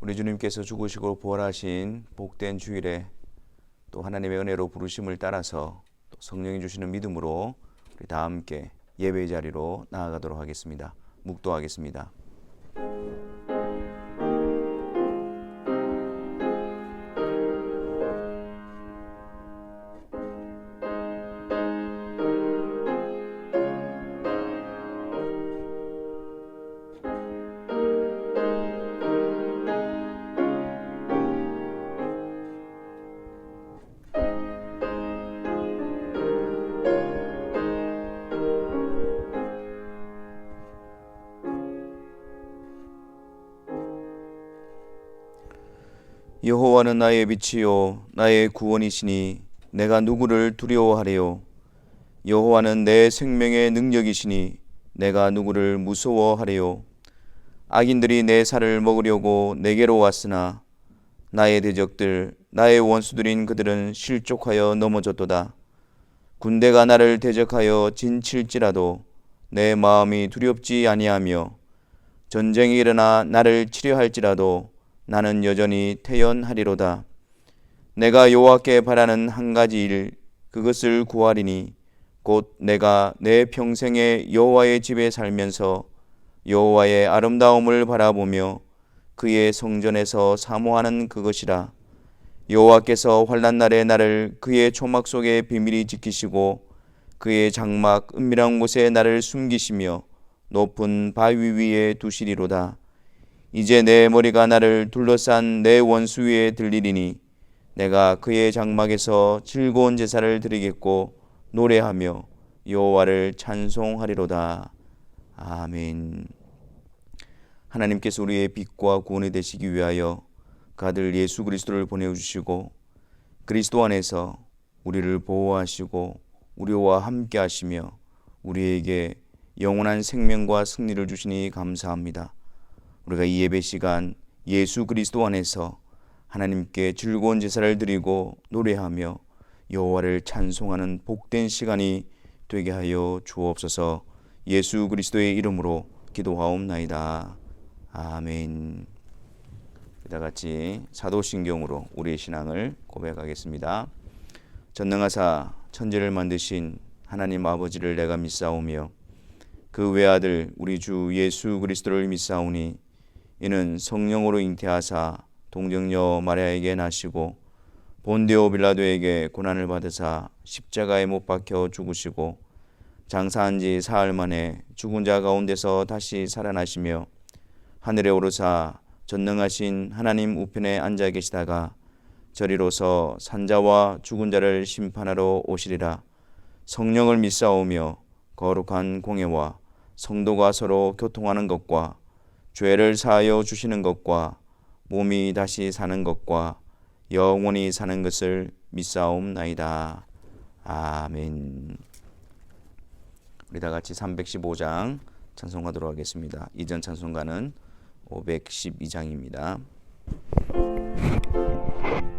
우리 주님께서 죽으시고 부활하신 복된 주일에 또 하나님의 은혜로 부르심을 따라서 또 성령이 주시는 믿음으로 우리 다 함께 예배의 자리로 나아가도록 하겠습니다. 묵도하겠습니다. 여호와는 나의 빛이요 나의 구원이시니 내가 누구를 두려워하리요. 여호와는 내 생명의 능력이시니 내가 누구를 무서워하리요. 악인들이 내 살을 먹으려고 내게로 왔으나 나의 대적들 나의 원수들인 그들은 실족하여 넘어졌도다. 군대가 나를 대적하여 진칠지라도 내 마음이 두렵지 아니하며 전쟁이 일어나 나를 치려할지라도 나는 여전히 태연하리로다. 내가 여호와께 바라는 한 가지 일 그것을 구하리니 곧 내가 내 평생에 여호와의 집에 살면서 여호와의 아름다움을 바라보며 그의 성전에서 사모하는 그것이라. 여호와께서 환난 날에 나를 그의 초막 속에 비밀히 지키시고 그의 장막 은밀한 곳에 나를 숨기시며 높은 바위 위에 두시리로다. 이제 내 머리가 나를 둘러싼 내 원수 위에 들리리니 내가 그의 장막에서 즐거운 제사를 드리겠고 노래하며 여호와를 찬송하리로다. 아멘. 하나님께서 우리의 빛과 구원이 되시기 위하여 그 아들 예수 그리스도를 보내주시고 그리스도 안에서 우리를 보호하시고 우리와 함께 하시며 우리에게 영원한 생명과 승리를 주시니 감사합니다. 우리가 이 예배 시간 예수 그리스도 안에서 하나님께 즐거운 제사를 드리고 노래하며 여호와를 찬송하는 복된 시간이 되게 하여 주옵소서. 예수 그리스도의 이름으로 기도하옵나이다. 아멘. 다 같이 사도신경으로 우리의 신앙을 고백하겠습니다. 전능하사 천지를 만드신 하나님 아버지를 내가 믿사오며 그 외아들 우리 주 예수 그리스도를 믿사오니 이는 성령으로 잉태하사 동정녀 마리아에게 나시고 본디오 빌라도에게 고난을 받으사 십자가에 못 박혀 죽으시고 장사한 지 사흘 만에 죽은 자 가운데서 다시 살아나시며 하늘에 오르사 전능하신 하나님 우편에 앉아 계시다가 저리로서 산자와 죽은 자를 심판하러 오시리라. 성령을 믿사오며 거룩한 공예와 성도가 서로 교통하는 것과 죄를 사하여 주시는 것과 몸이 다시 사는 것과 영원히 사는 것을 믿사옵나이다. 아멘. 우리 다 같이 315장 찬송하도록 하겠습니다. 이전 찬송가는 512장입니다. 그에게 죄를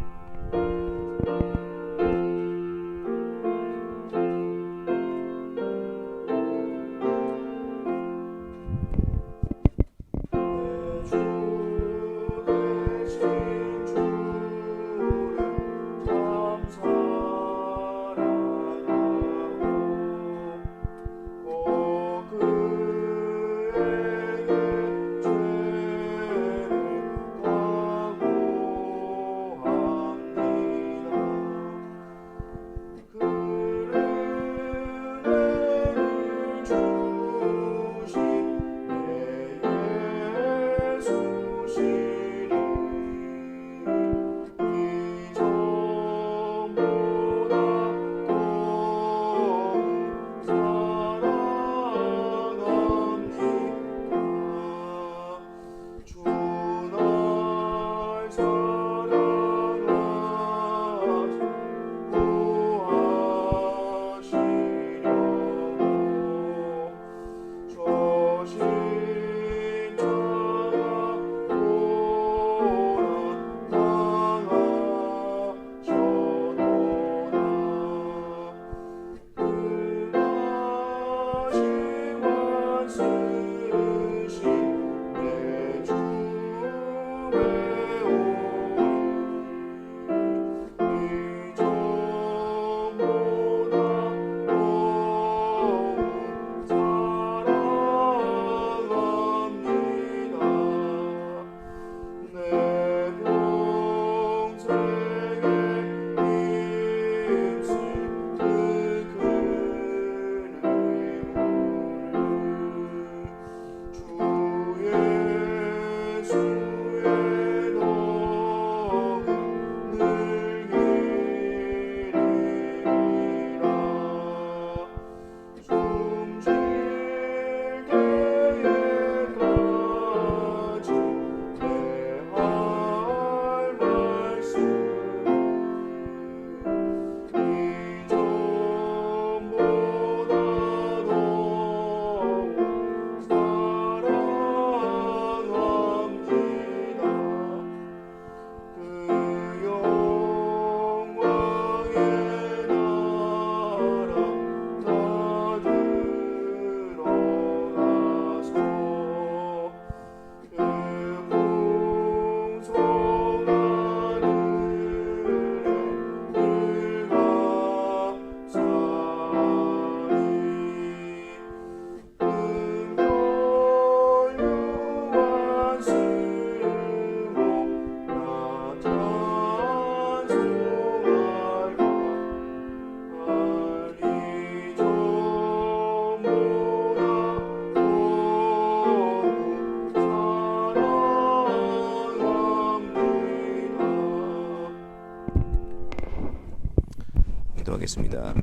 기도하겠습니다.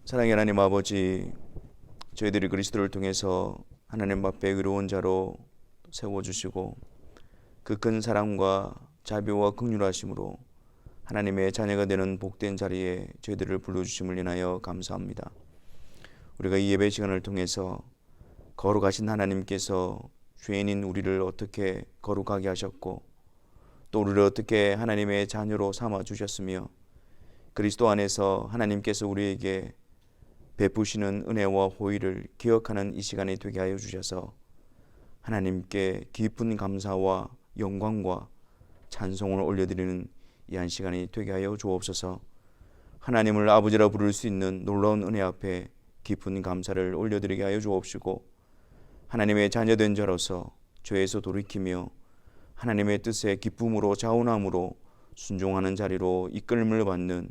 사랑의 하나님 아버지, 저희들이 그리스도를 통해서 하나님 앞에 의로운 자로 세워주시고 그 큰 사랑과 자비와 긍휼하심으로 하나님의 자녀가 되는 복된 자리에 저희들을 불러주심을 인하여 감사합니다. 우리가 이 예배 시간을 통해서 거룩하신 하나님께서 죄인인 우리를 어떻게 거룩하게 하셨고 또 우리를 어떻게 하나님의 자녀로 삼아 주셨으며 그리스도 안에서 하나님께서 우리에게 베푸시는 은혜와 호의를 기억하는 이 시간이 되게 하여 주셔서 하나님께 깊은 감사와 영광과 찬송을 올려드리는 이 한 시간이 되게 하여 주옵소서. 하나님을 아버지라 부를 수 있는 놀라운 은혜 앞에 깊은 감사를 올려드리게 하여 주옵시고 하나님의 자녀된 자로서 죄에서 돌이키며 하나님의 뜻에 기쁨으로 자원함으로 순종하는 자리로 이끌림을 받는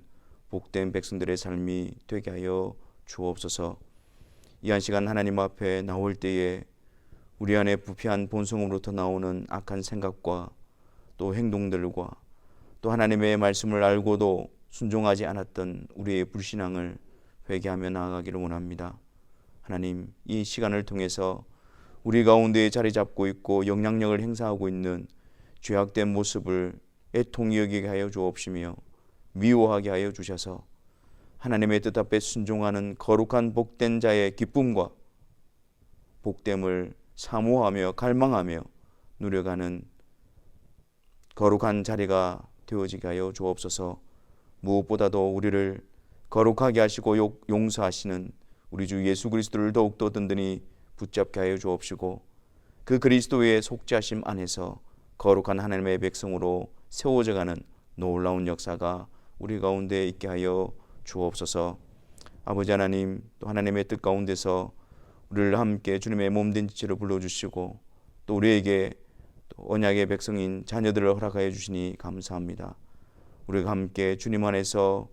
복된 백성들의 삶이 되게 하여 주옵소서. 이 한 시간 하나님 앞에 나올 때에 우리 안에 부패한 본성으로부터 나오는 악한 생각과 또 행동들과 또 하나님의 말씀을 알고도 순종하지 않았던 우리의 불신앙을 회개하며 나아가기를 원합니다. 하나님, 이 시간을 통해서 우리 가운데 자리 잡고 있고 영향력을 행사하고 있는 죄악된 모습을 애통히 여기게 하여 주옵시며 미워하게 하여 주셔서 하나님의 뜻 앞에 순종하는 거룩한 복된 자의 기쁨과 복됨을 사모하며 갈망하며 누려가는 거룩한 자리가 되어지게 하여 주옵소서. 무엇보다도 우리를 거룩하게 하시고 용서하시는 우리 주 예수 그리스도를 더욱더 든든히 붙잡게 하여 주옵시고 그 그리스도의 속죄하심 안에서 거룩한 하나님의 백성으로 세워져가는 놀라운 역사가 우리 가운데 있게 하여 주옵소서. 아버지 하나님, 또 하나님의 뜻 가운데서 우리를 함께 주님의 몸된 지체로 불러주시고 또 우리에게 또 언약의 백성인 자녀들을 허락하여 주시니 감사합니다. 우리가 함께 주님 안에서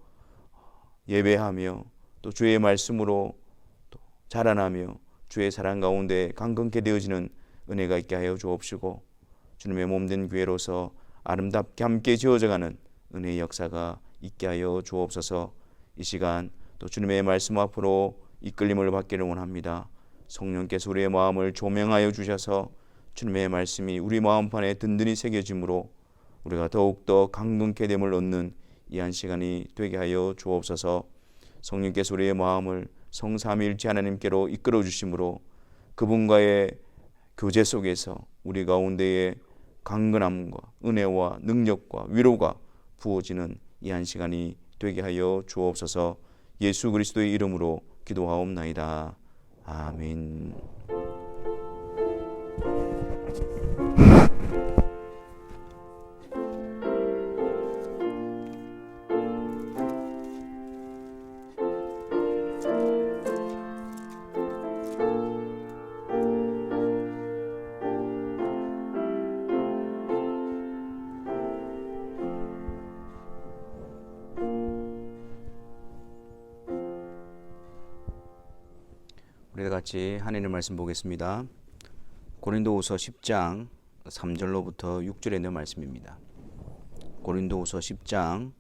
예배하며 또 주의 말씀으로 또 자라나며 주의 사랑 가운데 강건케 되어지는 은혜가 있게 하여 주옵시고 주님의 몸된 교회로서 아름답게 함께 지어져가는 은혜의 역사가 있게 하여 주옵소서. 이 시간 또 주님의 말씀 앞으로 이끌림을 받기를 원합니다. 성령께서 우리의 마음을 조명하여 주셔서 주님의 말씀이 우리 마음판에 든든히 새겨짐으로 우리가 더욱더 강건케 됨을 얻는 이 한 시간이 되게 하여 주옵소서. 성령께서 우리의 마음을 성삼위일체 하나님께로 이끌어 주심으로 그분과의 교제 속에서 우리 가운데에 강건함과 은혜와 능력과 위로가 부어지는 이 한 시간이 되게 하여 주옵소서. 예수 그리스도의 이름으로 기도하옵나이다. 아멘. 우리 같이 하나님의 말씀 보겠습니다. 고린도후서 10장 3절로부터 6절에 있는 말씀입니다. 고린도후서 10장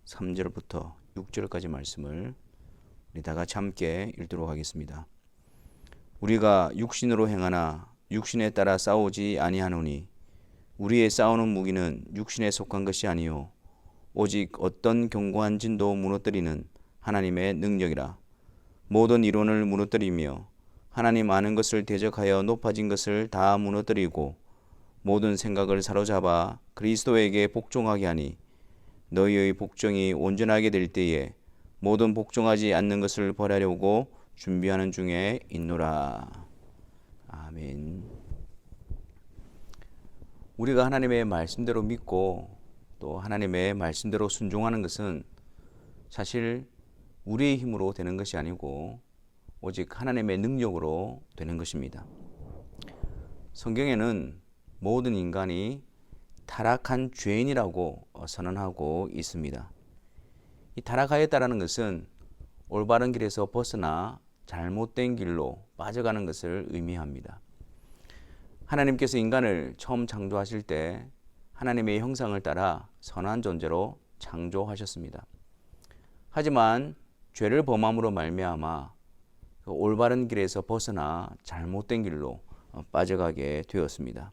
3절부터 6절까지 말씀을 우리 다 같이 함께 읽도록 하겠습니다. 우리가 육신으로 행하나 육신에 따라 싸우지 아니하노니 우리의 싸우는 무기는 육신에 속한 것이 아니요 오직 어떤 견고한 진도 무너뜨리는 하나님의 능력이라. 모든 이론을 무너뜨리며 하나님 아는 것을 대적하여 높아진 것을 다 무너뜨리고 모든 생각을 사로잡아 그리스도에게 복종하게 하니 너희의 복종이 온전하게 될 때에 모든 복종하지 않는 것을 벌하려고 준비하는 중에 있노라. 아멘. 우리가 하나님의 말씀대로 믿고 또 하나님의 말씀대로 순종하는 것은 사실 우리의 힘으로 되는 것이 아니고 오직 하나님의 능력으로 되는 것입니다. 성경에는 모든 인간이 타락한 죄인이라고 선언하고 있습니다. 이 타락하였다라는 것은 올바른 길에서 벗어나 잘못된 길로 빠져가는 것을 의미합니다. 하나님께서 인간을 처음 창조하실 때 하나님의 형상을 따라 선한 존재로 창조하셨습니다. 하지만 죄를 범함으로 말미암아 그 올바른 길에서 벗어나 잘못된 길로 빠져가게 되었습니다.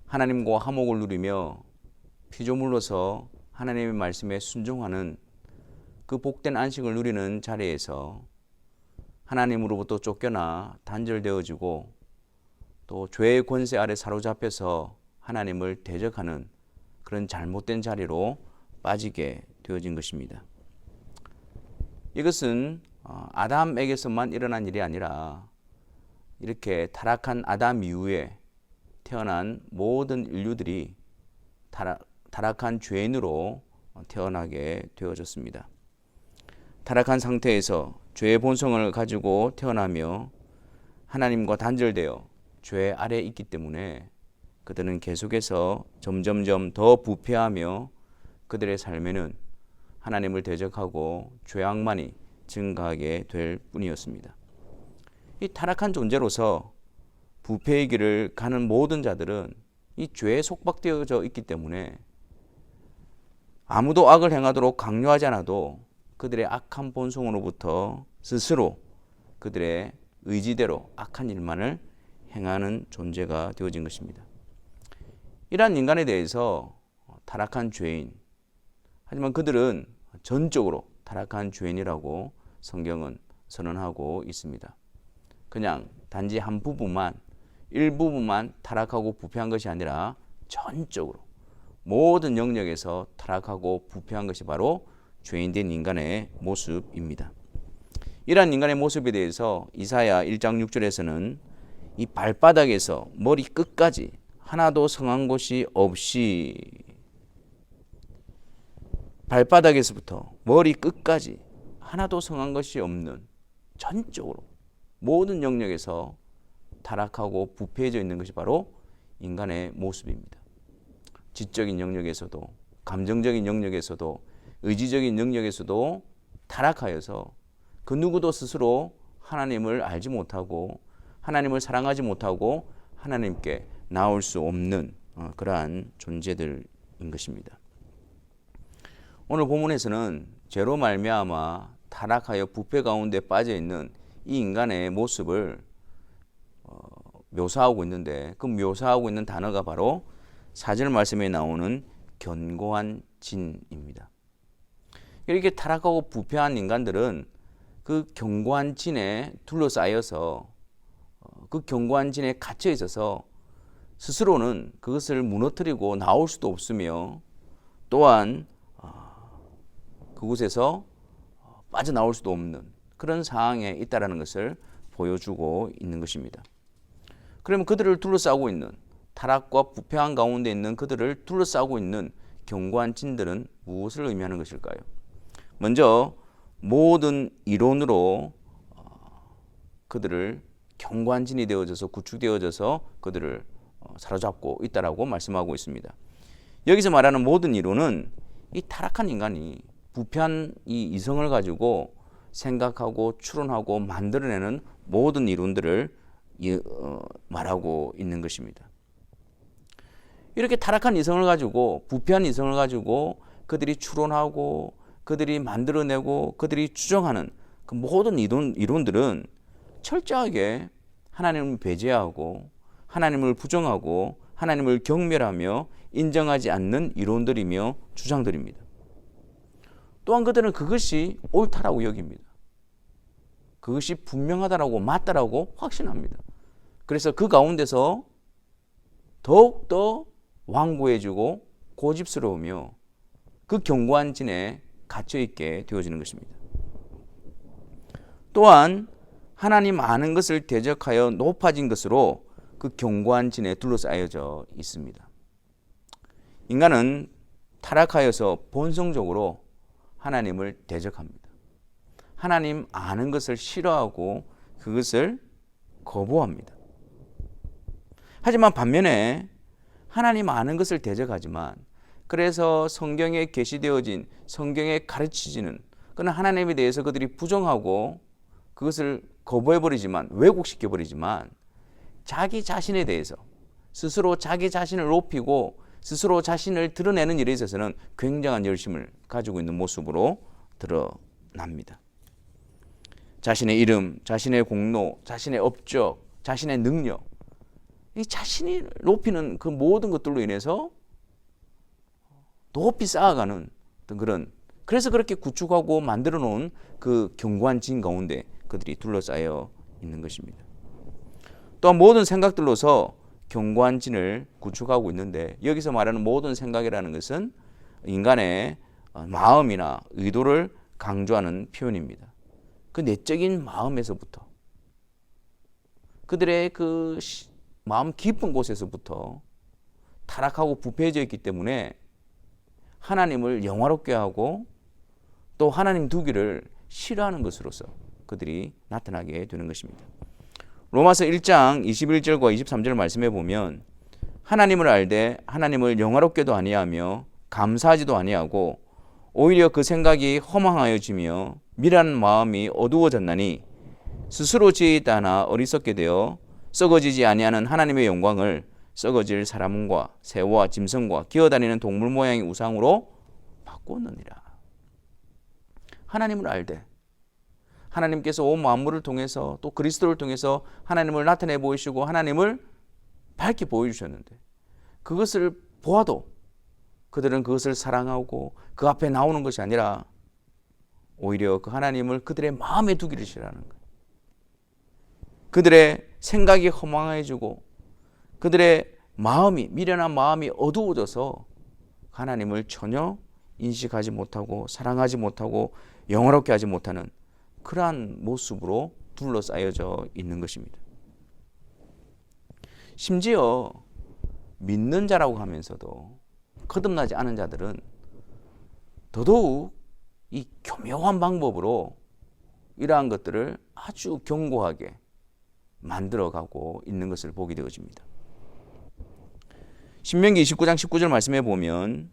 하나님과 화목을 누리며 피조물로서 하나님의 말씀에 순종하는 그 복된 안식을 누리는 자리에서 하나님으로부터 쫓겨나 단절되어지고 또 죄의 권세 아래 사로잡혀서 하나님을 대적하는 그런 잘못된 자리로 빠지게 되어진 것입니다. 이것은 아담에게서만 일어난 일이 아니라 이렇게 타락한 아담 이후에 태어난 모든 인류들이 타락한 죄인으로 태어나게 되어졌습니다. 타락한 상태에서 죄의 본성을 가지고 태어나며 하나님과 단절되어 죄 아래에 있기 때문에 그들은 계속해서 점점점 더 부패하며 그들의 삶에는 하나님을 대적하고 죄악만이 증가하게 될 뿐이었습니다. 이 타락한 존재로서 부패의 길을 가는 모든 자들은 이 죄에 속박되어져 있기 때문에 아무도 악을 행하도록 강요하지 않아도 그들의 악한 본성으로부터 스스로 그들의 의지대로 악한 일만을 행하는 존재가 되어진 것입니다. 이러한 인간에 대해서 타락한 죄인, 하지만 그들은 전적으로 타락한 죄인이라고 성경은 선언하고 있습니다. 그냥 단지 한 부분만, 일부분만 타락하고 부패한 것이 아니라 전적으로 모든 영역에서 타락하고 부패한 것이 바로 죄인된 인간의 모습입니다. 이러한 인간의 모습에 대해서 이사야 1장 6절에서는 이 발바닥에서 머리 끝까지 하나도 성한 곳이 없이, 발바닥에서부터 머리 끝까지 하나도 성한 것이 없는, 전적으로 모든 영역에서 타락하고 부패해져 있는 것이 바로 인간의 모습입니다. 지적인 영역에서도, 감정적인 영역에서도, 의지적인 영역에서도 타락하여서 그 누구도 스스로 하나님을 알지 못하고 하나님을 사랑하지 못하고 하나님께 나올 수 없는 그러한 존재들인 것입니다. 오늘 본문에서는 죄로 말미암아 타락하여 부패 가운데 빠져 있는 이 인간의 모습을 묘사하고 있는데, 그 묘사하고 있는 단어가 바로 4절 말씀에 나오는 견고한 진입니다. 이렇게 타락하고 부패한 인간들은 그 견고한 진에 둘러싸여서 그 견고한 진에 갇혀 있어서 스스로는 그것을 무너뜨리고 나올 수도 없으며 또한 그곳에서 빠져나올 수도 없는 그런 상황에 있다는 것을 보여주고 있는 것입니다. 그러면 그들을 둘러싸고 있는, 타락과 부패한 가운데 있는 그들을 둘러싸고 있는 견고한 진들은 무엇을 의미하는 것일까요? 먼저 모든 이론으로 그들을 견고한 진이 되어져서 구축되어져서 그들을 사로잡고 있다라고 말씀하고 있습니다. 여기서 말하는 모든 이론은 이 타락한 인간이 부패한 이 이성을 가지고 생각하고 추론하고 만들어내는 모든 이론들을 말하고 있는 것입니다. 이렇게 타락한 이성을 가지고, 부패한 이성을 가지고 그들이 추론하고 그들이 만들어내고 그들이 추정하는 그 모든 이론들은 철저하게 하나님을 배제하고 하나님을 부정하고 하나님을 경멸하며 인정하지 않는 이론들이며 주장들입니다. 또한 그들은 그것이 옳다라고 여깁니다. 그것이 분명하다라고, 맞다라고 확신합니다. 그래서 그 가운데서 더욱더 완고해지고 고집스러우며 그 견고한 진에 갇혀있게 되어지는 것입니다. 또한 하나님 아는 것을 대적하여 높아진 것으로 그 견고한 진에 둘러싸여져 있습니다. 인간은 타락하여서 본성적으로 하나님을 대적합니다. 하나님 아는 것을 싫어하고 그것을 거부합니다. 하지만 반면에 하나님 아는 것을 대적하지만, 그래서 성경에 계시되어진, 성경에 가르치지는 그는 하나님에 대해서 그들이 부정하고 그것을 거부해버리지만, 왜곡시켜버리지만 자기 자신에 대해서 스스로 자기 자신을 높이고 스스로 자신을 드러내는 일에 있어서는 굉장한 열심을 가지고 있는 모습으로 드러납니다. 자신의 이름, 자신의 공로, 자신의 업적, 자신의 능력, 이 자신이 높이는 그 모든 것들로 인해서 높이 쌓아가는 어떤 그런, 그래서 그렇게 구축하고 만들어 놓은 그 견고한 진 가운데 그들이 둘러싸여 있는 것입니다. 또한 모든 생각들로서 견고한 진을 구축하고 있는데, 여기서 말하는 모든 생각이라는 것은 인간의 마음이나 의도를 강조하는 표현입니다. 그 내적인 마음에서부터, 그들의 그 마음 깊은 곳에서부터 타락하고 부패해져 있기 때문에 하나님을 영화롭게 하고 또 하나님 두기를 싫어하는 것으로서 그들이 나타나게 되는 것입니다. 로마서 1장 21절과 23절 말씀해 보면, 하나님을 알되 하나님을 영화롭게도 아니하며 감사하지도 아니하고 오히려 그 생각이 허망하여지며 미련한 마음이 어두워졌나니 스스로 지혜있다 하나 어리석게 되어 썩어지지 아니하는 하나님의 영광을 썩어질 사람과 새와 짐승과 기어다니는 동물 모양의 우상으로 바꾸었느니라. 하나님을 알되, 하나님께서 온 만물을 통해서 또 그리스도를 통해서 하나님을 나타내 보이시고 하나님을 밝게 보여주셨는데, 그것을 보아도 그들은 그것을 사랑하고 그 앞에 나오는 것이 아니라 오히려 그 하나님을 그들의 마음에 두기를 싫어하는 거예요. 그들의 생각이 허망해지고 그들의 마음이, 미련한 마음이 어두워져서 하나님을 전혀 인식하지 못하고 사랑하지 못하고 영화롭게 하지 못하는 그러한 모습으로 둘러싸여져 있는 것입니다. 심지어 믿는 자라고 하면서도 거듭나지 않은 자들은 더더욱 이 교묘한 방법으로 이러한 것들을 아주 견고하게 만들어가고 있는 것을 보게 되어집니다. 신명기 29장 19절 말씀해 보면,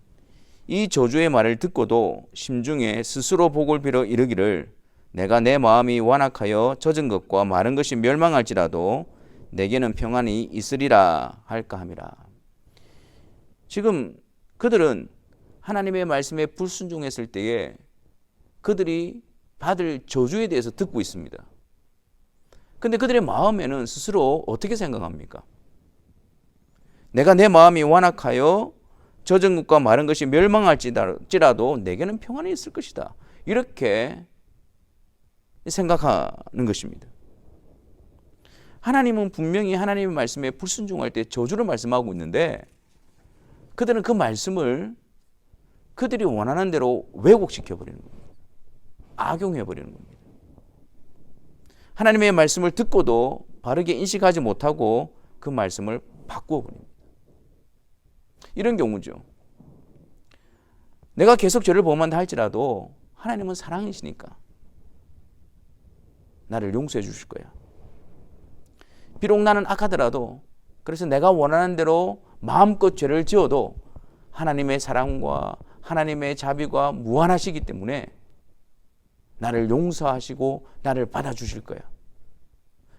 이 저주의 말을 듣고도 심중에 스스로 복을 빌어 이르기를 내가 내 마음이 완악하여 젖은 것과 마른 것이 멸망할지라도 내게는 평안이 있으리라 할까 함이라. 지금 그들은 하나님의 말씀에 불순종했을 때에 그들이 받을 저주에 대해서 듣고 있습니다. 근데 그들의 마음에는 스스로 어떻게 생각합니까? 내가 내 마음이 완악하여 젖은 것과 마른 것이 멸망할지라도 내게는 평안이 있을 것이다. 이렇게 생각하는 것입니다. 하나님은 분명히 하나님의 말씀에 불순종할 때 저주를 말씀하고 있는데, 그들은 그 말씀을 그들이 원하는 대로 왜곡시켜버리는 겁니다. 악용해버리는 겁니다. 하나님의 말씀을 듣고도 바르게 인식하지 못하고 그 말씀을 바꾸어버립니다. 이런 경우죠. 내가 계속 죄를 범한다 할지라도 하나님은 사랑이시니까 나를 용서해 주실 거야. 비록 나는 악하더라도, 그래서 내가 원하는 대로 마음껏 죄를 지어도 하나님의 사랑과 하나님의 자비가 무한하시기 때문에 나를 용서하시고 나를 받아주실 거야.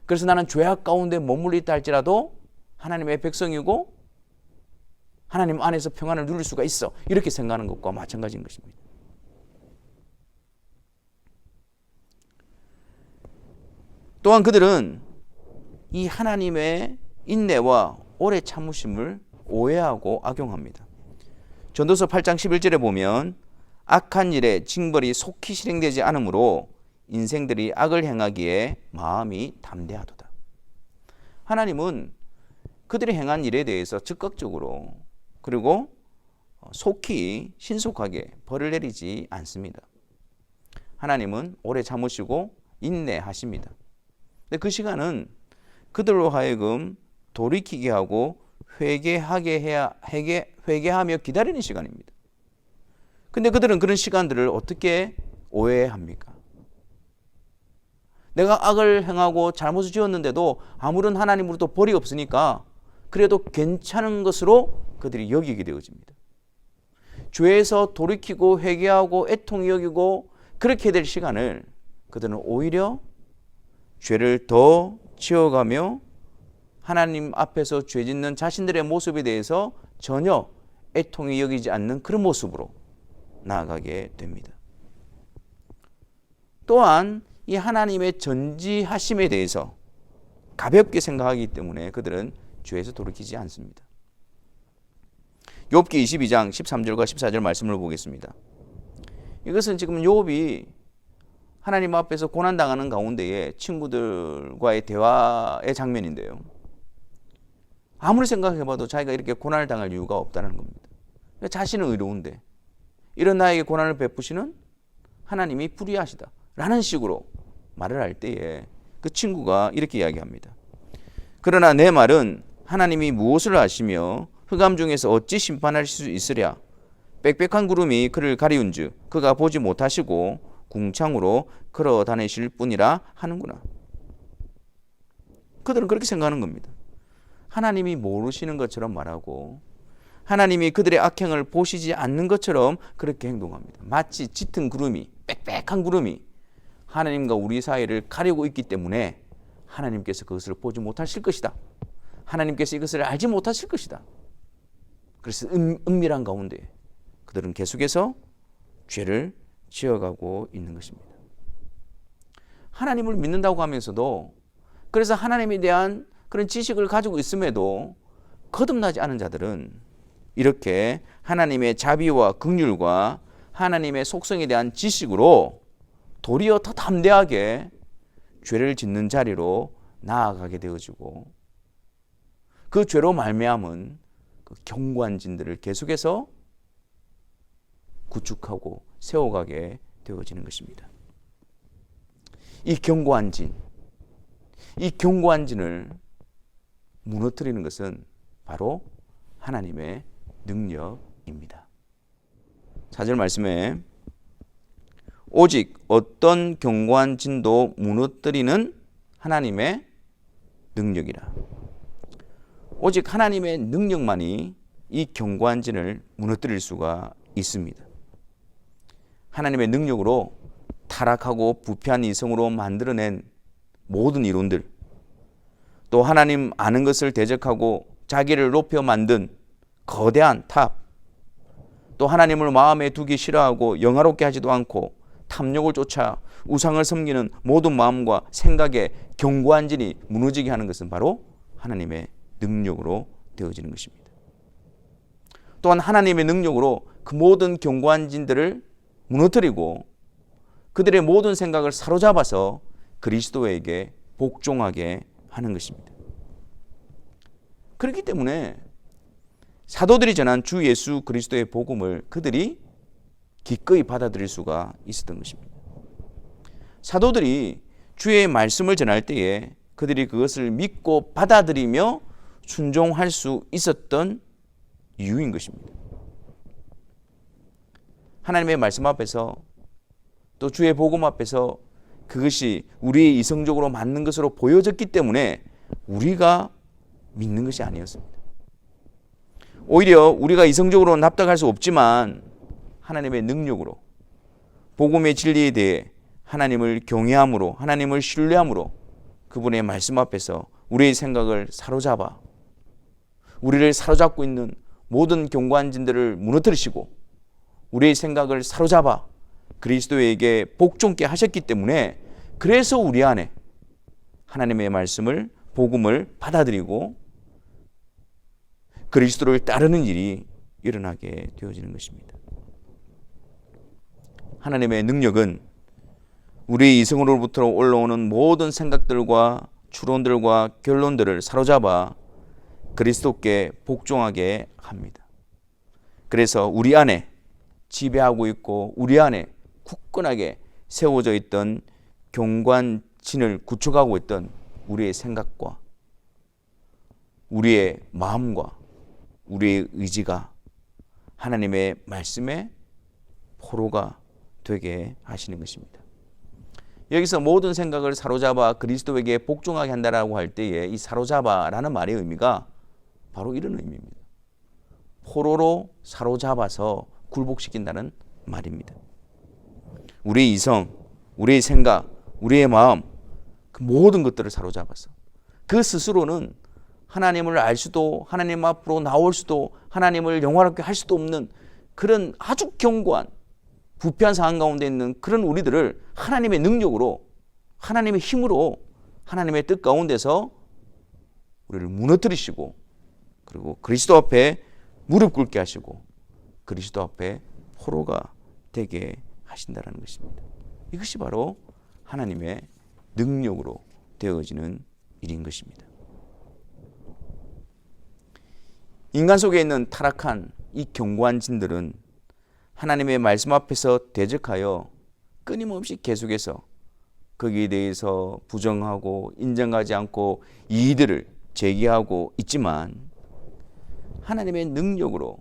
그래서 나는 죄악 가운데 머물러 있다 할지라도 하나님의 백성이고 하나님 안에서 평안을 누릴 수가 있어. 이렇게 생각하는 것과 마찬가지인 것입니다. 또한 그들은 이 하나님의 인내와 오래 참으심을 오해하고 악용합니다. 전도서 8장 11절에 보면, 악한 일에 징벌이 속히 실행되지 않으므로 인생들이 악을 행하기에 마음이 담대하도다. 하나님은 그들이 행한 일에 대해서 즉각적으로 그리고 속히 신속하게 벌을 내리지 않습니다. 하나님은 오래 참으시고 인내하십니다. 근데 그 시간은 그들로 하여금 돌이키게 하고 회개하며 기다리는 시간입니다. 근데 그들은 그런 시간들을 어떻게 오해합니까? 내가 악을 행하고 잘못을 지었는데도 아무런 하나님으로부터 벌이 없으니까 그래도 괜찮은 것으로 그들이 여기게 되어집니다. 죄에서 돌이키고 회개하고 애통히 여기고 그렇게 될 시간을 그들은 오히려 죄를 더 지어가며 하나님 앞에서 죄 짓는 자신들의 모습에 대해서 전혀 애통이 여기지 않는 그런 모습으로 나아가게 됩니다. 또한 이 하나님의 전지하심에 대해서 가볍게 생각하기 때문에 그들은 죄에서 돌이키지 않습니다. 욥기 22장 13절과 14절 말씀을 보겠습니다. 이것은 지금 욥이 하나님 앞에서 고난당하는 가운데에 친구들과의 대화의 장면인데요. 아무리 생각해봐도 자기가 이렇게 고난을 당할 이유가 없다는 겁니다. 자신은 의로운데 이런 나에게 고난을 베푸시는 하나님이 불의하시다 라는 식으로 말을 할 때에 그 친구가 이렇게 이야기합니다. 그러나 내 말은 하나님이 무엇을 아시며 흑암 중에서 어찌 심판하실 수 있으랴. 빽빽한 구름이 그를 가리운즉 그가 보지 못하시고 궁창으로 걸어 다니실 뿐이라 하는구나. 그들은 그렇게 생각하는 겁니다. 하나님이 모르시는 것처럼 말하고 하나님이 그들의 악행을 보시지 않는 것처럼 그렇게 행동합니다. 마치 짙은 구름이, 빽빽한 구름이 하나님과 우리 사이를 가리고 있기 때문에 하나님께서 그것을 보지 못하실 것이다. 하나님께서 이것을 알지 못하실 것이다. 그래서 은밀한 가운데 그들은 계속해서 죄를 지어가고 있는 것입니다. 하나님을 믿는다고 하면서도 그래서 하나님에 대한 그런 지식을 가지고 있음에도 거듭나지 않은 자들은 이렇게 하나님의 자비와 긍휼과 하나님의 속성에 대한 지식으로 도리어 더 담대하게 죄를 짓는 자리로 나아가게 되어지고 그 죄로 말미암은 그 견고한 진들을 계속해서 구축하고 세워가게 되어지는 것입니다. 이 견고한 진을 무너뜨리는 것은 바로 하나님의 능력입니다. 4절 말씀에 오직 어떤 견고한 진도 무너뜨리는 하나님의 능력이라. 오직 하나님의 능력만이 이 견고한 진을 무너뜨릴 수가 있습니다. 하나님의 능력으로 타락하고 부패한 이성으로 만들어낸 모든 이론들, 또 하나님 아는 것을 대적하고 자기를 높여 만든 거대한 탑, 또 하나님을 마음에 두기 싫어하고 영화롭게 하지도 않고 탐욕을 쫓아 우상을 섬기는 모든 마음과 생각의 견고한 진이 무너지게 하는 것은 바로 하나님의 능력으로 되어지는 것입니다. 또한 하나님의 능력으로 그 모든 견고한 진들을 무너뜨리고 그들의 모든 생각을 사로잡아서 그리스도에게 복종하게 하는 것입니다. 그렇기 때문에 사도들이 전한 주 예수 그리스도의 복음을 그들이 기꺼이 받아들일 수가 있었던 것입니다. 사도들이 주의 말씀을 전할 때에 그들이 그것을 믿고 받아들이며 순종할 수 있었던 이유인 것입니다. 하나님의 말씀 앞에서 또 주의 복음 앞에서 그것이 우리의 이성적으로 맞는 것으로 보여졌기 때문에 우리가 믿는 것이 아니었습니다. 오히려 우리가 이성적으로 납득할 수 없지만 하나님의 능력으로 복음의 진리에 대해 하나님을 경외함으로 하나님을 신뢰함으로 그분의 말씀 앞에서 우리의 생각을 사로잡아 우리를 사로잡고 있는 모든 견고한 진들을 무너뜨리시고 우리의 생각을 사로잡아 그리스도에게 복종케 하셨기 때문에 그래서 우리 안에 하나님의 말씀을 복음을 받아들이고 그리스도를 따르는 일이 일어나게 되어지는 것입니다. 하나님의 능력은 우리의 이성으로부터 올라오는 모든 생각들과 추론들과 결론들을 사로잡아 그리스도께 복종하게 합니다. 그래서 우리 안에 지배하고 있고 우리 안에 굳건하게 세워져 있던 견고한 진을 구축하고 있던 우리의 생각과 우리의 마음과 우리의 의지가 하나님의 말씀의 포로가 되게 하시는 것입니다. 여기서 모든 생각을 사로잡아 그리스도에게 복종하게 한다라고 할 때에 이 사로잡아라는 말의 의미가 바로 이런 의미입니다. 포로로 사로잡아서 굴복시킨다는 말입니다. 우리의 이성, 우리의 생각, 우리의 마음 그 모든 것들을 사로잡아서 그 스스로는 하나님을 알 수도, 하나님 앞으로 나올 수도, 하나님을 영화롭게 할 수도 없는 그런 아주 견고한 부패한 상황 가운데 있는 그런 우리들을 하나님의 능력으로, 하나님의 힘으로, 하나님의 뜻 가운데서 우리를 무너뜨리시고, 그리고 그리스도 앞에 무릎 꿇게 하시고 그리스도 앞에 포로가 되게 하신다는 것입니다. 이것이 바로 하나님의 능력으로 되어지는 일인 것입니다. 인간 속에 있는 타락한 이 견고한 진들은 하나님의 말씀 앞에서 대적하여 끊임없이 계속해서 거기에 대해서 부정하고 인정하지 않고 이의들을 제기하고 있지만, 하나님의 능력으로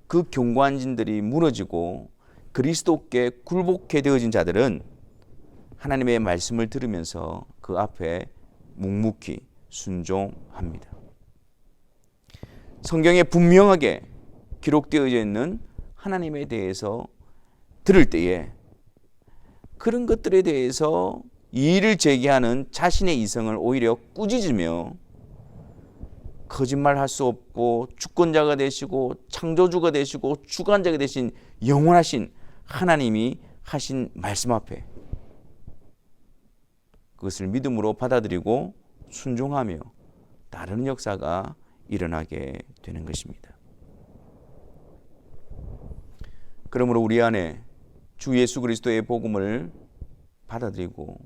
그 견고한 진들이 무너지고 그리스도께 굴복해 되어진 자들은 하나님의 말씀을 들으면서 그 앞에 묵묵히 순종합니다. 성경에 분명하게 기록되어져 있는 하나님에 대해서 들을 때에 그런 것들에 대해서 이의를 제기하는 자신의 이성을 오히려 꾸짖으며 거짓말할 수 없고 주권자가 되시고 창조주가 되시고 주관자가 되신 영원하신 하나님이 하신 말씀 앞에 그것을 믿음으로 받아들이고 순종하며 따르는 역사가 일어나게 되는 것입니다. 그러므로 우리 안에 주 예수 그리스도의 복음을 받아들이고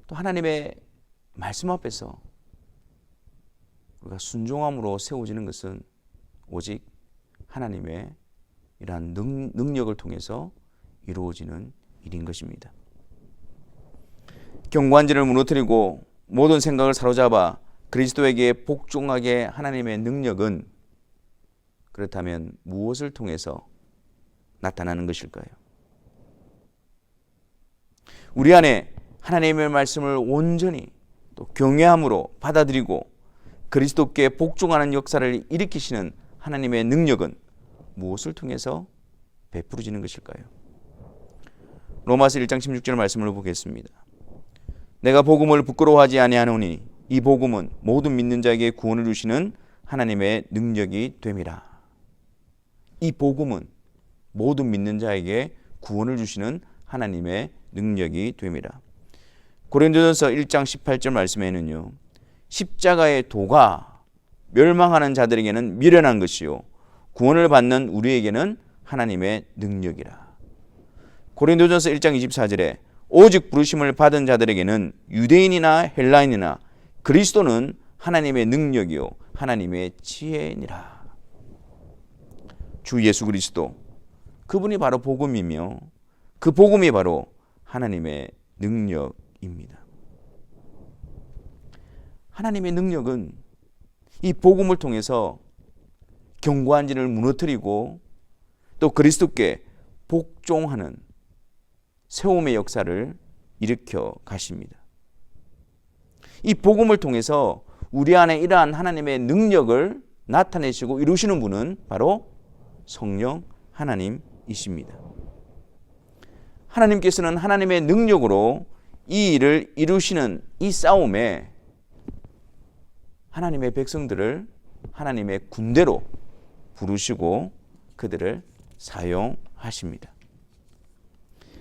또 하나님의 말씀 앞에서 우리가 순종함으로 세워지는 것은 오직 하나님의 이러한 능력을 통해서 이루어지는 일인 것입니다. 경관진을 무너뜨리고 모든 생각을 사로잡아 그리스도에게 복종하게 하나님의 능력은 그렇다면 무엇을 통해서 나타나는 것일까요? 우리 안에 하나님의 말씀을 온전히 또 경외함으로 받아들이고 그리스도께 복종하는 역사를 일으키시는 하나님의 능력은 무엇을 통해서 베풀어지는 것일까요? 로마서 1장 16절 말씀을 보겠습니다. 내가 복음을 부끄러워하지 아니하노니 이 복음은 모든 믿는 자에게 구원을 주시는 하나님의 능력이 됨이라. 이 복음은 모든 믿는 자에게 구원을 주시는 하나님의 능력이 됨이라. 고린도전서 1장 18절 말씀에는요, 십자가의 도가 멸망하는 자들에게는 미련한 것이요 구원을 받는 우리에게는 하나님의 능력이라. 고린도전서 1장 24절에 오직 부르심을 받은 자들에게는 유대인이나 헬라인이나 그리스도는 하나님의 능력이요 하나님의 지혜니라. 주 예수 그리스도, 그분이 바로 복음이며 그 복음이 바로 하나님의 능력입니다. 하나님의 능력은 이 복음을 통해서 견고한 진을 무너뜨리고 또 그리스도께 복종하는 세움의 역사를 일으켜 가십니다. 이 복음을 통해서 우리 안에 이러한 하나님의 능력을 나타내시고 이루시는 분은 바로 성령 하나님이십니다. 하나님께서는 하나님의 능력으로 이 일을 이루시는 이 싸움에 하나님의 백성들을 하나님의 군대로 부르시고 그들을 사용하십니다.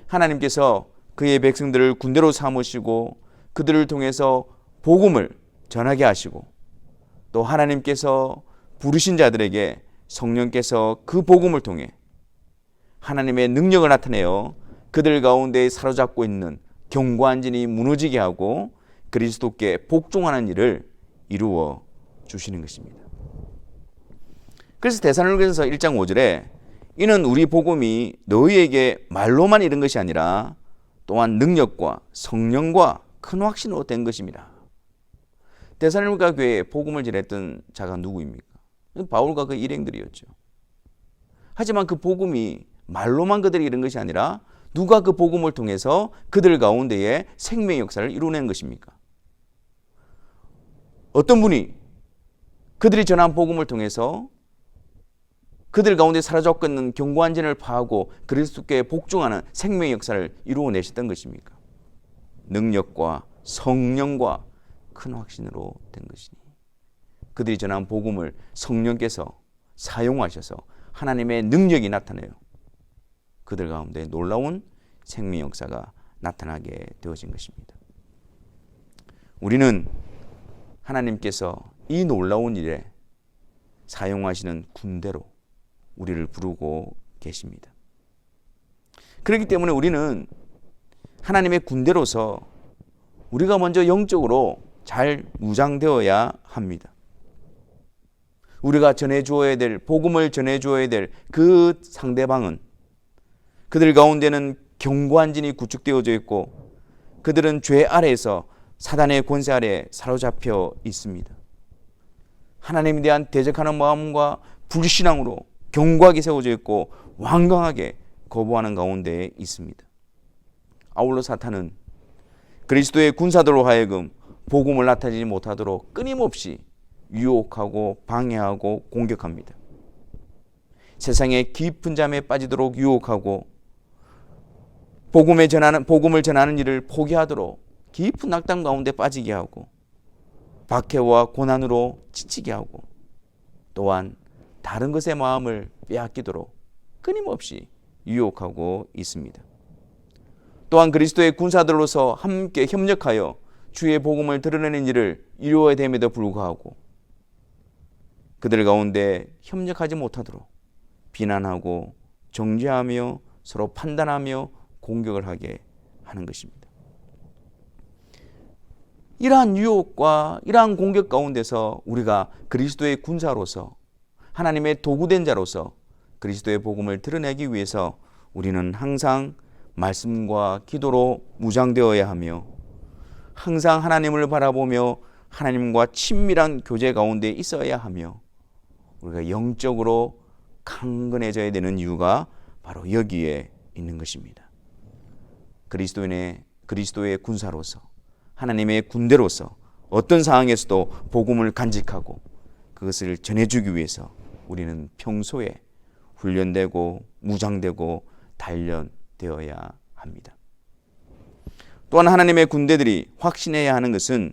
하나님께서 그의 백성들을 군대로 삼으시고 그들을 통해서 복음을 전하게 하시고 또 하나님께서 부르신 자들에게 성령께서 그 복음을 통해 하나님의 능력을 나타내어 그들 가운데 사로잡고 있는 견고한 진이 무너지게 하고 그리스도께 복종하는 일을 이루어 주시는 것입니다. 그래서 데살로니가서 1장 5절에 이는 우리 복음이 너희에게 말로만 이른 것이 아니라 또한 능력과 성령과 큰 확신으로 된 것입니다. 데살로니가 교회에 복음을 전했던 자가 누구입니까? 바울과 그 일행들이었죠. 하지만 그 복음이 말로만 그들이 이른 것이 아니라 누가 그 복음을 통해서 그들 가운데에 생명의 역사를 이루어낸 것입니까? 어떤 분이 그들이 전한 복음을 통해서 그들 가운데 사라졌고 있는 견고한 진을 파하고 그리스도께 복종하는 생명의 역사를 이루어내셨던 것입니까? 능력과 성령과 큰 확신으로 된 것이니 그들이 전한 복음을 성령께서 사용하셔서 하나님의 능력이 나타내요. 그들 가운데 놀라운 생명 역사가 나타나게 되어진 것입니다. 우리는 하나님께서 이 놀라운 일에 사용하시는 군대로 우리를 부르고 계십니다. 그렇기 때문에 우리는 하나님의 군대로서 우리가 먼저 영적으로 잘 무장되어야 합니다. 우리가 전해주어야 될, 복음을 전해주어야 될 그 상대방은 그들 가운데는 견고한 진이 구축되어져 있고 그들은 죄 아래에서 사단의 권세 아래 사로잡혀 있습니다. 하나님에 대한 대적하는 마음과 불신앙으로 견고하게 세워져 있고 완강하게 거부하는 가운데 있습니다. 아울러 사탄은 그리스도의 군사들로 하여금 복음을 나타내지 못하도록 끊임없이 유혹하고 방해하고 공격합니다. 세상의 깊은 잠에 빠지도록 유혹하고 복음을 전하는 일을 포기하도록 깊은 낙담 가운데 빠지게 하고 박해와 고난으로 지치게 하고 또한 다른 것의 마음을 빼앗기도록 끊임없이 유혹하고 있습니다. 또한 그리스도의 군사들로서 함께 협력하여 주의 복음을 드러내는 일을 이루어야 됨에도 불구하고 그들 가운데 협력하지 못하도록 비난하고 정죄하며 서로 판단하며 공격을 하게 하는 것입니다. 이러한 유혹과 이러한 공격 가운데서 우리가 그리스도의 군사로서 하나님의 도구된 자로서 그리스도의 복음을 드러내기 위해서 우리는 항상 말씀과 기도로 무장되어야 하며 항상 하나님을 바라보며 하나님과 친밀한 교제 가운데 있어야 하며 우리가 영적으로 강건해져야 되는 이유가 바로 여기에 있는 것입니다. 그리스도의 군사로서 하나님의 군대로서 어떤 상황에서도 복음을 간직하고 그것을 전해주기 위해서 우리는 평소에 훈련되고 무장되고 단련되어야 합니다. 또한 하나님의 군대들이 확신해야 하는 것은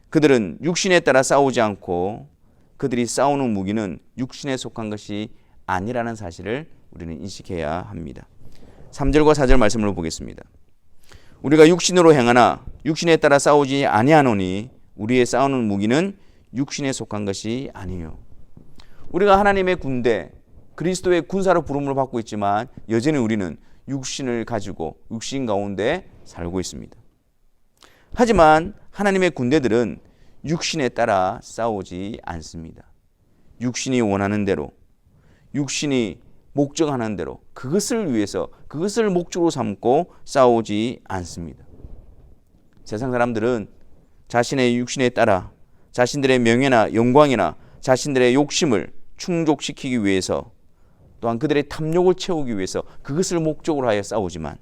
그들은 육신에 따라 싸우지 않고 그들이 싸우는 무기는 육신에 속한 것이 아니라는 사실을 우리는 인식해야 합니다. 3절과 4절 말씀을 보겠습니다. 우리가 육신으로 행하나 육신에 따라 싸우지 아니하노니 우리의 싸우는 무기는 육신에 속한 것이 아니요. 우리가 하나님의 군대, 그리스도의 군사로 부름을 받고 있지만 여전히 우리는 육신을 가지고 육신 가운데 살고 있습니다. 하지만 하나님의 군대들은 육신에 따라 싸우지 않습니다. 육신이 원하는 대로, 육신이 목적하는 대로 그것을 위해서 그것을 목적으로 삼고 싸우지 않습니다. 세상 사람들은 자신의 육신에 따라 자신들의 명예나 영광이나 자신들의 욕심을 충족시키기 위해서 또한 그들의 탐욕을 채우기 위해서 그것을 목적으로 하여 싸우지만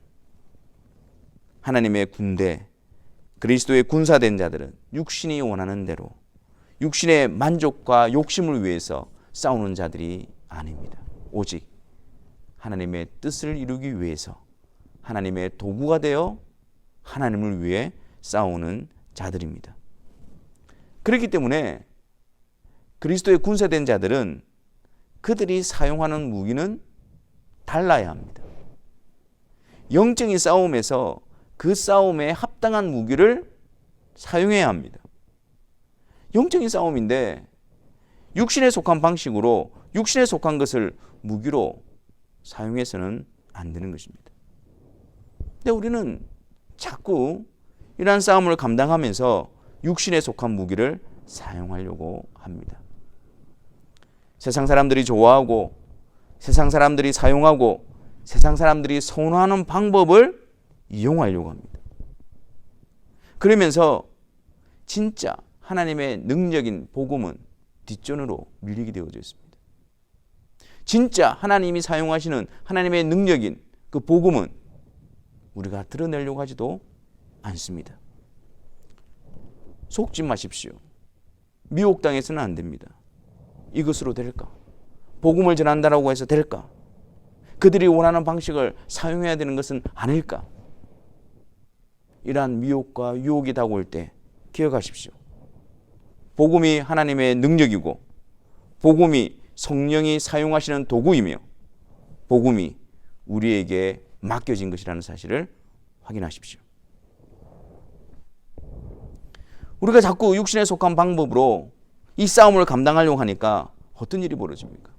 하나님의 군대, 그리스도의 군사된 자들은 육신이 원하는 대로 육신의 만족과 욕심을 위해서 싸우는 자들이 아닙니다. 오직 하나님의 뜻을 이루기 위해서 하나님의 도구가 되어 하나님을 위해 싸우는 자들입니다. 그렇기 때문에 그리스도의 군사된 자들은 그들이 사용하는 무기는 달라야 합니다. 영적인 싸움에서 그 싸움에 합당한 무기를 사용해야 합니다. 영적인 싸움인데 육신에 속한 방식으로 육신에 속한 것을 무기로 사용해서는 안 되는 것입니다. 근데 우리는 자꾸 이러한 싸움을 감당하면서 육신에 속한 무기를 사용하려고 합니다. 세상 사람들이 좋아하고 세상 사람들이 사용하고 세상 사람들이 선호하는 방법을 이용하려고 합니다. 그러면서 진짜 하나님의 능력인 복음은 뒷전으로 밀리게 되어져 있습니다. 진짜 하나님이 사용하시는 하나님의 능력인 그 복음은 우리가 드러내려고 하지도 않습니다. 속지 마십시오. 미혹당해서는 안 됩니다. 이것으로 될까? 복음을 전한다라고 해서 될까? 그들이 원하는 방식을 사용해야 되는 것은 아닐까? 이러한 미혹과 유혹이 다가올 때 기억하십시오. 복음이 하나님의 능력이고 복음이 성령이 사용하시는 도구이며 복음이 우리에게 맡겨진 것이라는 사실을 확인하십시오. 우리가 자꾸 육신에 속한 방법으로 이 싸움을 감당하려고 하니까 어떤 일이 벌어집니까?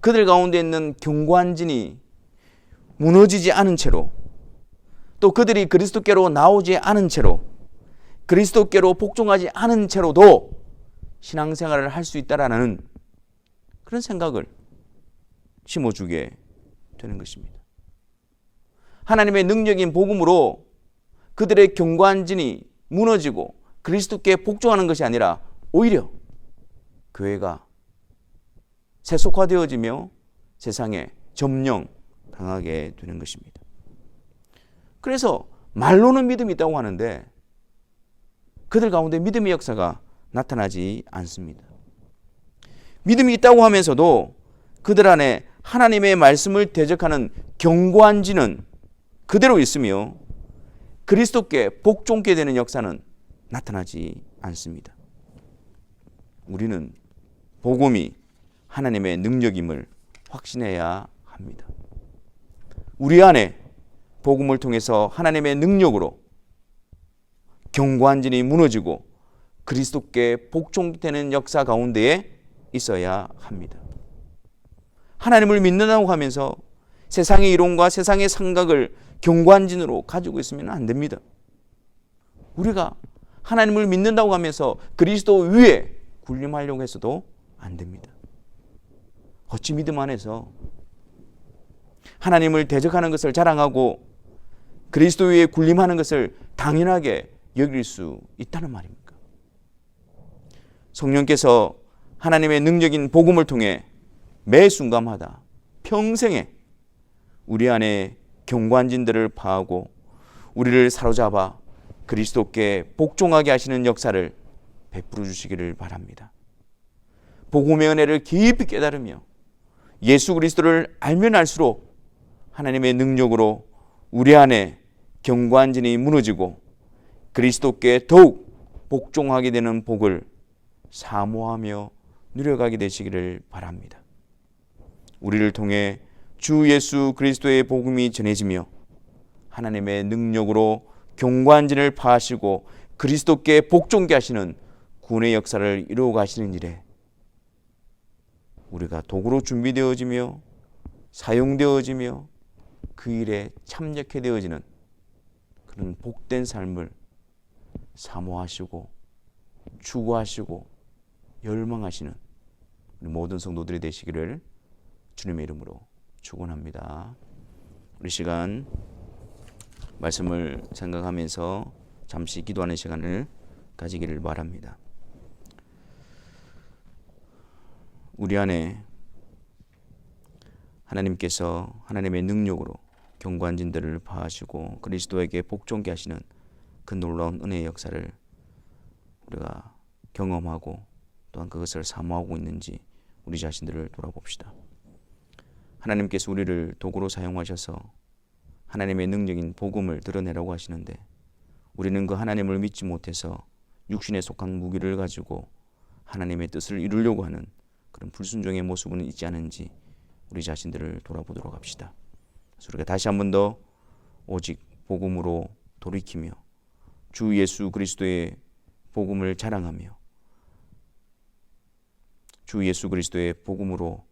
그들 가운데 있는 경관진이 무너지지 않은 채로 또 그들이 그리스도께로 나오지 않은 채로 그리스도께로 복종하지 않은 채로도 신앙생활을 할 수 있다라는 그런 생각을 심어주게 되는 것입니다. 하나님의 능력인 복음으로 그들의 경관진이 무너지고 그리스도께 복종하는 것이 아니라 오히려 교회가 세속화되어지며 세상에 점령당하게 되는 것입니다. 그래서 말로는 믿음이 있다고 하는데 그들 가운데 믿음의 역사가 나타나지 않습니다. 믿음이 있다고 하면서도 그들 안에 하나님의 말씀을 대적하는 경관진은 그대로 있으며 그리스도께 복종케 되는 역사는 나타나지 않습니다. 우리는 복음이 하나님의 능력임을 확신해야 합니다. 우리 안에 복음을 통해서 하나님의 능력으로 경관진이 무너지고 그리스도께 복종되는 역사 가운데에 있어야 합니다. 하나님을 믿는다고 하면서 세상의 이론과 세상의 생각을 경관진으로 가지고 있으면 안 됩니다. 우리가 하나님을 믿는다고 하면서 그리스도 위에 군림하려고 해서도 안 됩니다. 어찌 믿음 안에서 하나님을 대적하는 것을 자랑하고 그리스도 위에 군림하는 것을 당연하게 여길 수 있다는 말입니까? 성령께서 하나님의 능력인 복음을 통해 매 순간마다 평생에 우리 안에 경관진들을 파하고 우리를 사로잡아 그리스도께 복종하게 하시는 역사를 베풀어 주시기를 바랍니다. 복음의 은혜를 깊이 깨달으며 예수 그리스도를 알면 알수록 하나님의 능력으로 우리 안에 경관진이 무너지고 그리스도께 더욱 복종하게 되는 복을 사모하며 누려가게 되시기를 바랍니다. 우리를 통해 주 예수 그리스도의 복음이 전해지며 하나님의 능력으로 경관진을 파하시고 그리스도께 복종케 하시는 구원의 역사를 이루어 가시는 일에 우리가 도구로 준비되어지며 사용되어지며 그 일에 참여하게 되어지는 그런 복된 삶을 사모하시고 추구하시고 열망하시는 우리 모든 성도들이 되시기를 주님의 이름으로 축원합니다. 우리 시간 말씀을 생각하면서 잠시 기도하는 시간을 가지기를 바랍니다. 우리 안에 하나님께서 하나님의 능력으로 경관진들을 파하시고 그리스도에게 복종케 하시는 그 놀라운 은혜의 역사를 우리가 경험하고 또한 그것을 사모하고 있는지 우리 자신들을 돌아봅시다. 하나님께서 우리를 도구로 사용하셔서 하나님의 능력인 복음을 드러내라고 하시는데 우리는 그 하나님을 믿지 못해서 육신에 속한 무기를 가지고 하나님의 뜻을 이루려고 하는 그런 불순종의 모습은 있지 않은지 우리 자신들을 돌아보도록 합시다. 그래서 우리가 다시 한 번 더 오직 복음으로 돌이키며 주 예수 그리스도의 복음을 자랑하며 주 예수 그리스도의 복음으로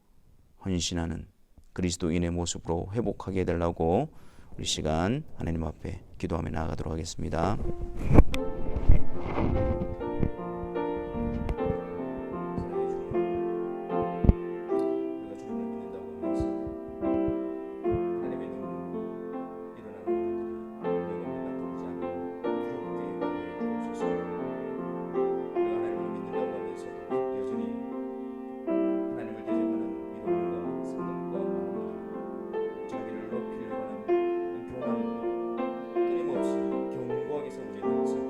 헌신하는 그리스도인의 모습으로 회복하게 해달라고 우리 시간 하나님 앞에 기도하며 나아가도록 하겠습니다. 자기를 높이려고 하는 교만으로 끊임없이 경고하기 위해서 우리는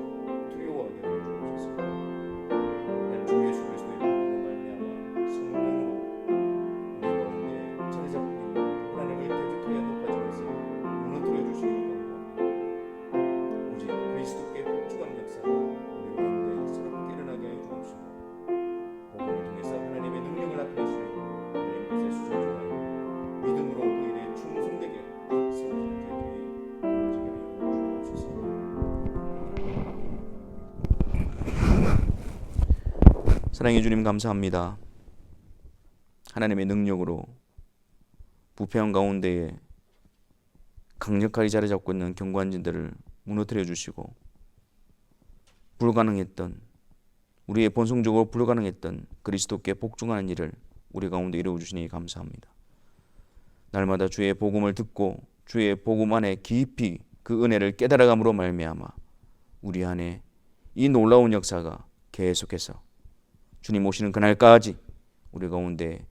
사랑해 주님 감사합니다. 하나님의 능력으로 부패한 가운데에 강력하게 자리 잡고 있는 경관진들을 무너뜨려 주시고 불가능했던, 우리의 본성적으로 불가능했던 그리스도께 복종하는 일을 우리 가운데 이루어 주시니 감사합니다. 날마다 주의 복음을 듣고 주의 복음 안에 깊이 그 은혜를 깨달아감으로 말미암아 우리 안에 이 놀라운 역사가 계속해서 주님 오시는 그날까지 우리 가운데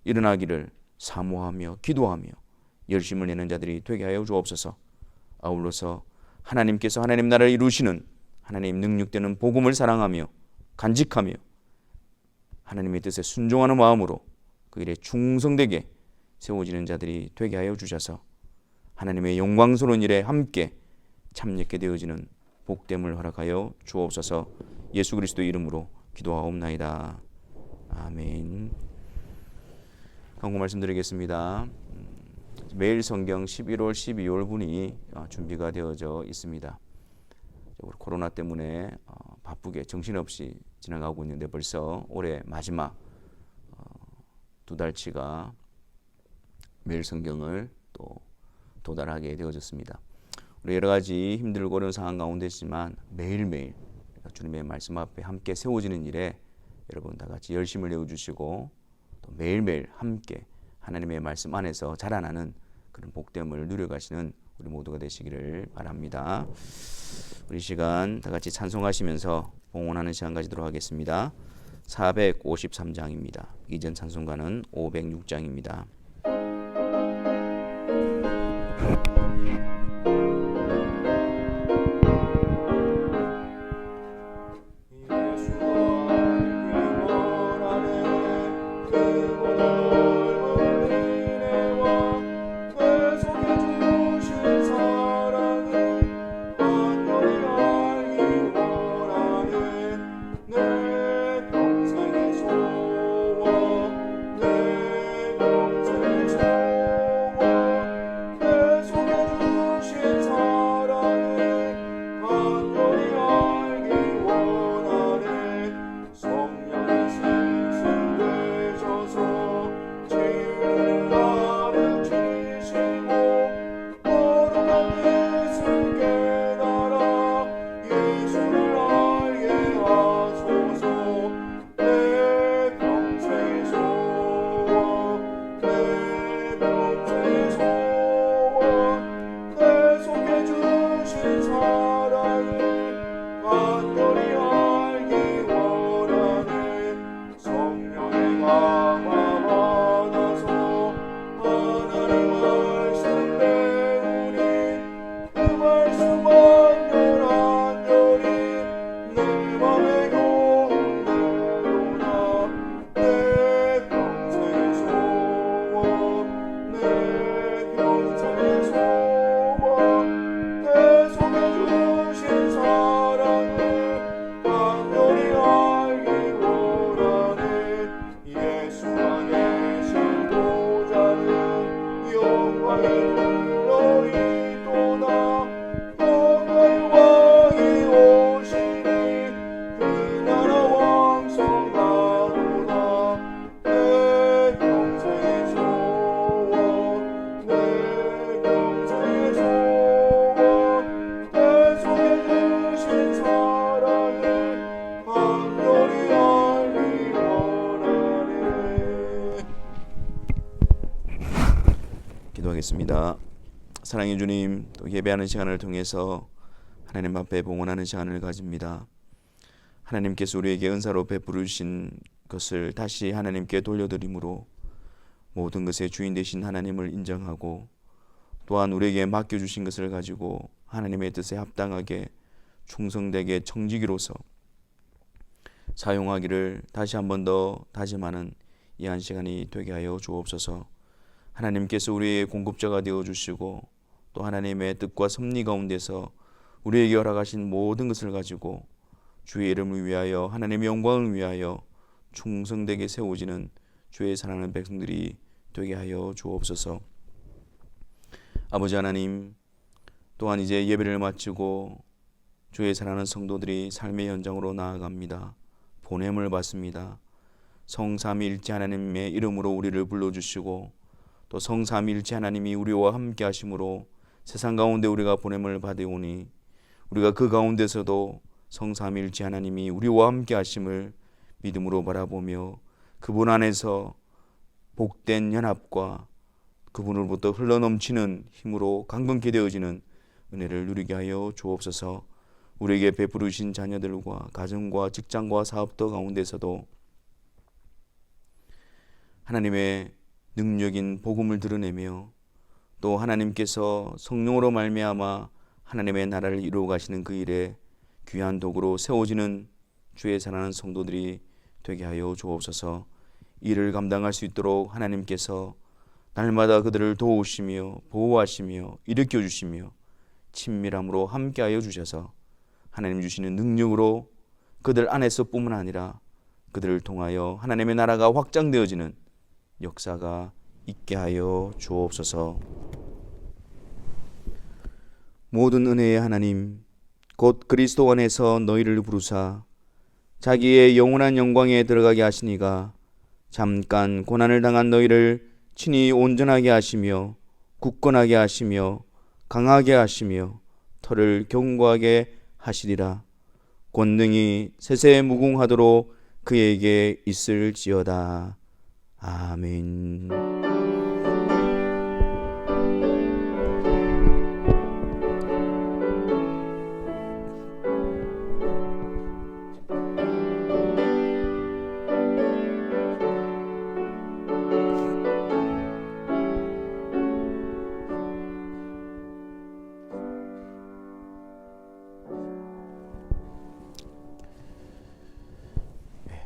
일어나기를 사모하며 기도하며 열심을 내는 자들이 되게 하여 주옵소서. 아울러서 하나님께서 하나님 나라를 이루시는 하나님 능력되는 복음을 사랑하며 간직하며 하나님의 뜻에 순종하는 마음으로 그 일에 충성되게 세워지는 자들이 되게 하여 주셔서 하나님의 영광스러운 일에 함께 참여하게 되어지는 복됨을 허락하여 주옵소서. 예수 그리스도의 이름으로 기도하옵나이다. 아멘. 광고 말씀드리겠습니다. 매일 성경 11월, 12월 분이 준비가 되어져 있습니다. 코로나 때문에 바쁘게 정신없이 지나가고 있는데 벌써 올해 마지막 2달치가 매일 성경을 또 도달하게 되어졌습니다. 우리 여러 가지 힘들고 어려운 상황 가운데 있지만 매일매일 주님의 말씀 앞에 함께 세워지는 일에 여러분 다 같이 열심을 내어주시고 또 매일매일 함께 하나님의 말씀 안에서 자라나는 그런 복됨을 누려가시는 우리 모두가 되시기를 바랍니다. 우리 시간 다 같이 찬송하시면서 봉헌하는 시간 가지도록 하겠습니다. 453장입니다. 이전 찬송가는 506장입니다. 기도하겠습니다. 사랑의 주님, 또 예배하는 시간을 통해서 하나님 앞에 봉헌하는 시간을 가집니다. 하나님께서 우리에게 은사로 베푸르신 것을 다시 하나님께 돌려드림으로 모든 것의 주인 되신 하나님을 인정하고 또한 우리에게 맡겨주신 것을 가지고 하나님의 뜻에 합당하게 충성되게 청지기로서 사용하기를 다시 한 번 더 다짐하는 이 한 시간이 되게 하여 주옵소서. 하나님께서 우리의 공급자가 되어주시고 또 하나님의 뜻과 섭리 가운데서 우리에게 허락하신 모든 것을 가지고 주의 이름을 위하여 하나님의 영광을 위하여 충성되게 세워지는 주의 사랑하는 백성들이 되게 하여 주옵소서. 아버지 하나님, 또한 이제 예배를 마치고 주의 사랑하는 성도들이 삶의 현장으로 나아갑니다. 보냄을 받습니다. 성삼위일체 하나님의 이름으로 우리를 불러주시고 또 성삼위일체 하나님이 우리와 함께 하심으로 세상 가운데 우리가 보냄을 받으오니 우리가 그 가운데서도 성삼위일체 하나님이 우리와 함께 하심을 믿음으로 바라보며 그분 안에서 복된 연합과 그분으로부터 흘러넘치는 힘으로 강건케 되어지는 은혜를 누리게 하여 주옵소서. 우리에게 베푸르신 자녀들과 가정과 직장과 사업터 가운데서도 하나님의 능력인 복음을 드러내며 또 하나님께서 성령으로 말미암아 하나님의 나라를 이루어 가시는 그 일에 귀한 도구로 세워지는 주의 사랑하는 성도들이 되게 하여 주옵소서. 이를 감당할 수 있도록 하나님께서 날마다 그들을 도우시며 보호하시며 일으켜 주시며 친밀함으로 함께하여 주셔서 하나님 주시는 능력으로 그들 안에서뿐만 아니라 그들을 통하여 하나님의 나라가 확장되어지는 역사가 있게 하여 주옵소서. 모든 은혜의 하나님 곧 그리스도 안에서 너희를 부르사 자기의 영원한 영광에 들어가게 하시니가 잠깐 고난을 당한 너희를 친히 온전하게 하시며 굳건하게 하시며 강하게 하시며 털을 견고하게 하시리라. 권능이 세세 무궁하도록 그에게 있을지어다. 아멘.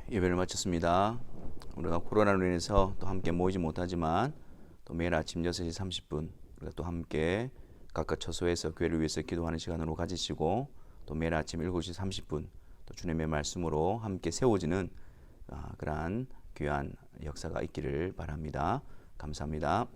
예배를 마쳤습니다. 우리가 코로나로 인해서 또 함께 모이지 못하지만 또 매일 아침 6시 30분 우리가 또 함께 각각 처소에서 교회를 위해서 기도하는 시간으로 가지시고 또 매일 아침 7시 30분 또 주님의 말씀으로 함께 세워지는 그러한 귀한 역사가 있기를 바랍니다. 감사합니다.